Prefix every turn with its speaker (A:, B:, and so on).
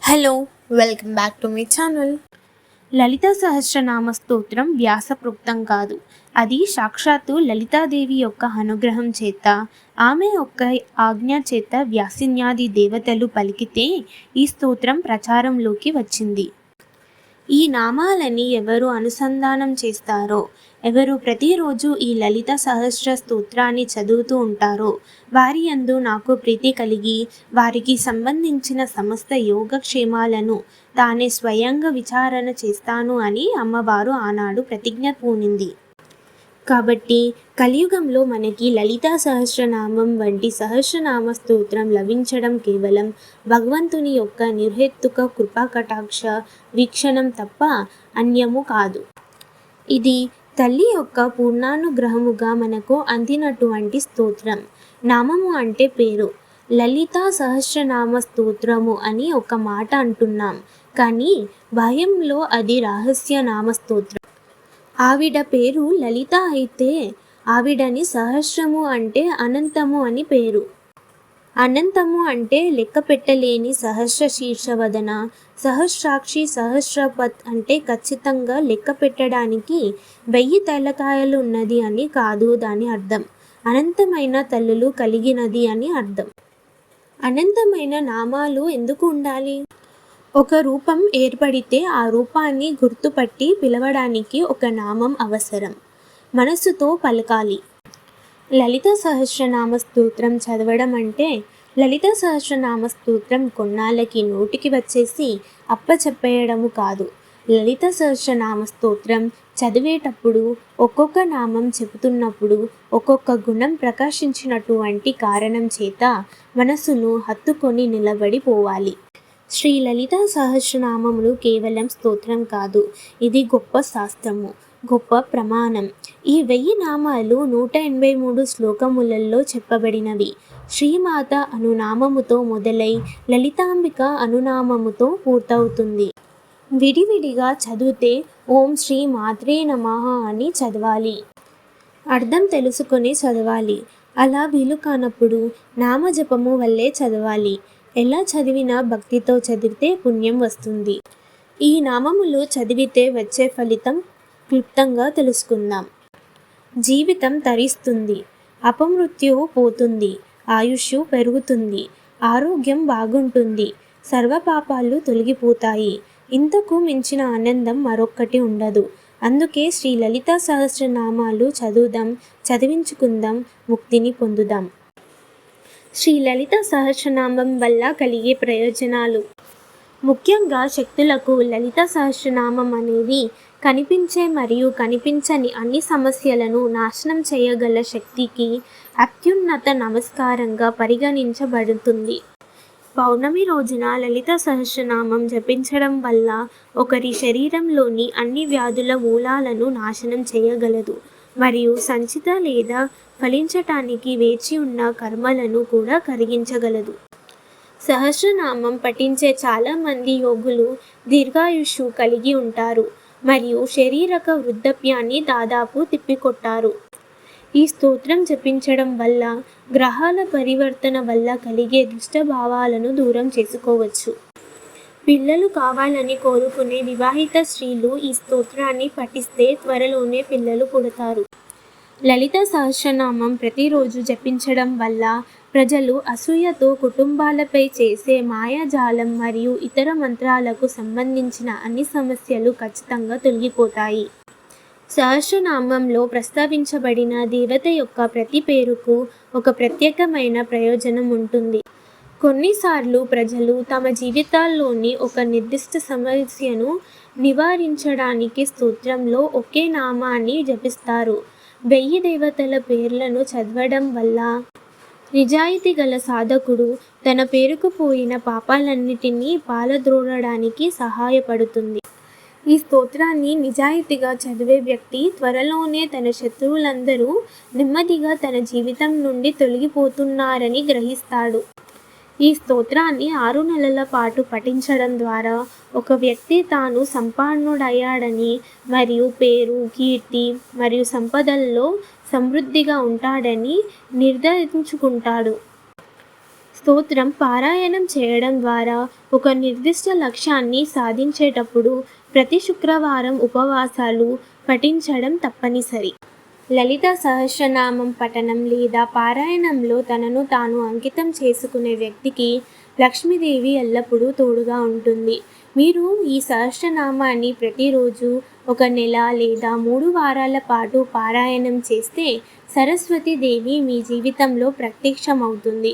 A: Hello, welcome back to my channel.
B: Lalita Sahasranama Stotram వ్యాసప్రోక్తం కాదు. అది సాక్షాత్తు లలితాదేవి యొక్క అనుగ్రహం చేత, ఆమె యొక్క ఆజ్ఞ చేత వ్యాసిన్యాది దేవతలు పలికితే ఈ స్తోత్రం ప్రచారంలోకి వచ్చింది. ఈ నామాలని ఎవరు అనుసంధానం చేస్తారో, ఎవరు ప్రతిరోజు ఈ లలిత సహస్ర స్తోత్రాన్ని చదువుతూ ఉంటారో వారి యందు నాకు ప్రీతి కలిగి వారికి సంబంధించిన సమస్త యోగక్షేమాలను తానే స్వయంగా విచారణ చేస్తాను అని అమ్మవారు ఆనాడు ప్రతిజ్ఞ పూనింది. కాబట్టి కలియుగంలో మనకి లలితా సహస్రనామం వంటి సహస్రనామ స్తోత్రం లభించడం కేవలం భగవంతుని యొక్క నిర్హేతుక కృపాకటాక్ష వీక్షణం తప్ప అన్యము కాదు. ఇది తల్లి యొక్క పూర్ణానుగ్రహముగా మనకు అందినటువంటి స్తోత్రం. నామము అంటే పేరు. లలితా సహస్రనామ స్తోత్రము అని ఒక మాట అంటున్నాం, కానీ బాహ్యంలో అది రహస్య నామ స్తోత్రం. ఆవిడ పేరు లలిత అయితే ఆవిడని సహస్రము అంటే అనంతము అని పేరు. అనంతము అంటే లెక్క పెట్టలేని సహస్ర శీర్షవదన, సహస్రాక్షి, సహస్రపత్ అంటే ఖచ్చితంగా లెక్క పెట్టడానికి 1000 తలకాయలు ఉన్నది అని కాదు దాని అర్థం. అనంతమైన తల్లులు కలిగినది అని అర్థం. అనంతమైన నామాలు ఎందుకు ఉండాలి? ఒక రూపం ఏర్పడితే ఆ రూపాన్ని గుర్తుపట్టి పిలవడానికి ఒక నామం అవసరం. మనస్సుతో పలకాలి. లలిత సహస్రనామ స్తోత్రం చదవడం అంటే లలిత సహస్రనామ స్తోత్రం కొన్నాళ్ళకి నోటికి వచ్చేసి అప్పచెప్పేయడము కాదు. లలిత సహస్రనామ స్తోత్రం చదివేటప్పుడు ఒక్కొక్క నామం చెబుతున్నప్పుడు ఒక్కొక్క గుణం ప్రకాశించినటువంటి కారణం చేత మనసును హత్తుకొని నిలబడిపోవాలి. శ్రీ లలితా సహస్రనామములు కేవలం స్తోత్రం కాదు, ఇది గొప్ప శాస్త్రము, గొప్ప ప్రమాణం. ఈ 1000 నామాలు 183 శ్లోకములలో చెప్పబడినవి. శ్రీమాత అనునామముతో మొదలై లలితాంబిక అనునామముతో పూర్తవుతుంది. విడివిడిగా చదివితే ఓం శ్రీ మాత్రే నమః అని చదవాలి. అర్థం తెలుసుకొని చదవాలి. అలా వీలు కానప్పుడు నామజపము వల్లే చదవాలి. ఎలా చదివినా భక్తితో చదివితే పుణ్యం వస్తుంది. ఈ నామములు చదివితే వచ్చే ఫలితం క్లుప్తంగా తెలుసుకుందాం. జీవితం తరిస్తుంది, అపమృత్యువు పోతుంది, ఆయుష్ పెరుగుతుంది, ఆరోగ్యం బాగుంటుంది, సర్వపాపాలు తొలగిపోతాయి. ఇంతకు మించిన ఆనందం మరొక్కటి ఉండదు. అందుకే శ్రీ లలితా సహస్రనామాలు చదువుదాం, చదివించుకుందాం, ముక్తిని పొందుదాం. శ్రీ లలిత సహస్రనామం వల్ల కలిగే ప్రయోజనాలు. ముఖ్యంగా శక్తులకు లలిత సహస్రనామం అనేది కనిపించే మరియు కనిపించని అన్ని సమస్యలను నాశనం చేయగల శక్తికి అత్యున్నత నమస్కారంగా పరిగణించబడుతుంది. పౌర్ణమి రోజున లలిత సహస్రనామం జపించడం వల్ల ఒకరి శరీరంలోని అన్ని వ్యాధుల మూలాలను నాశనం చేయగలదు మరియు సంచిత లేదా ఫలించటానికి వేచి ఉన్న కర్మలను కూడా కరిగించగలదు. సహస్రనామం పఠించే చాలామంది యోగులు దీర్ఘాయుష్షు కలిగి ఉంటారు మరియు శారీరక వృద్ధాప్యాన్ని దాదాపు తిప్పికొట్టారు. ఈ స్తోత్రం జపించడం వల్ల గ్రహాల పరివర్తన వల్ల కలిగే దుష్టభావాలను దూరం చేసుకోవచ్చు. పిల్లలు కావాలని కోరుకునే వివాహిత స్త్రీలు ఈ స్తోత్రాన్ని పఠిస్తే త్వరలోనే పిల్లలు పుడతారు. లలిత సహస్రనామం ప్రతిరోజు జపించడం వల్ల ప్రజలు అసూయతో కుటుంబాలపై చేసే మాయాజాలం మరియు ఇతర మంత్రాలకు సంబంధించిన అన్ని సమస్యలు ఖచ్చితంగా తొలగిపోతాయి. సహస్రనామంలో ప్రస్తావించబడిన దేవత యొక్క ప్రతి పేరుకు ఒక ప్రత్యేకమైన ప్రయోజనం ఉంటుంది. కొన్నిసార్లు ప్రజలు తమ జీవితాల్లోని ఒక నిర్దిష్ట సమస్యను నివారించడానికి స్తోత్రంలో ఒకే నామాన్ని జపిస్తారు. 1000 దేవతల పేర్లను చదవడం వల్ల నిజాయితీ గల సాధకుడు తన పేరుకుపోయిన పాపాలన్నిటినీ పాలద్రోలడానికి సహాయపడుతుంది. ఈ స్తోత్రాన్ని నిజాయితీగా చదివే వ్యక్తి త్వరలోనే తన శత్రువులందరూ నెమ్మదిగా తన జీవితం నుండి తొలగిపోతున్నారని గ్రహిస్తాడు. ఈ స్తోత్రాన్ని 6 నెలల పాటు పఠించడం ద్వారా ఒక వ్యక్తి తాను సంపన్నుడయ్యాడని మరియు పేరు, కీర్తి మరియు సంపదల్లో సమృద్ధిగా ఉంటాడని నిర్ధారించుకుంటాడు. స్తోత్రం పారాయణం చేయడం ద్వారా ఒక నిర్దిష్ట లక్ష్యాన్ని సాధించేటప్పుడు ప్రతి శుక్రవారం ఉపవాసాలు పఠించడం తప్పనిసరి. లలితా సహస్రనామం పఠనం లేదా పారాయణంలో తనను తాను అంకితం చేసుకునే వ్యక్తికి లక్ష్మీదేవి ఎల్లప్పుడూ తోడుగా ఉంటుంది. మీరు ఈ సహస్రనామాన్ని ప్రతిరోజు 1 నెల లేదా 3 వారాల పాటు పారాయణం చేస్తే సరస్వతీ దేవి మీ జీవితంలో ప్రత్యక్షమవుతుంది.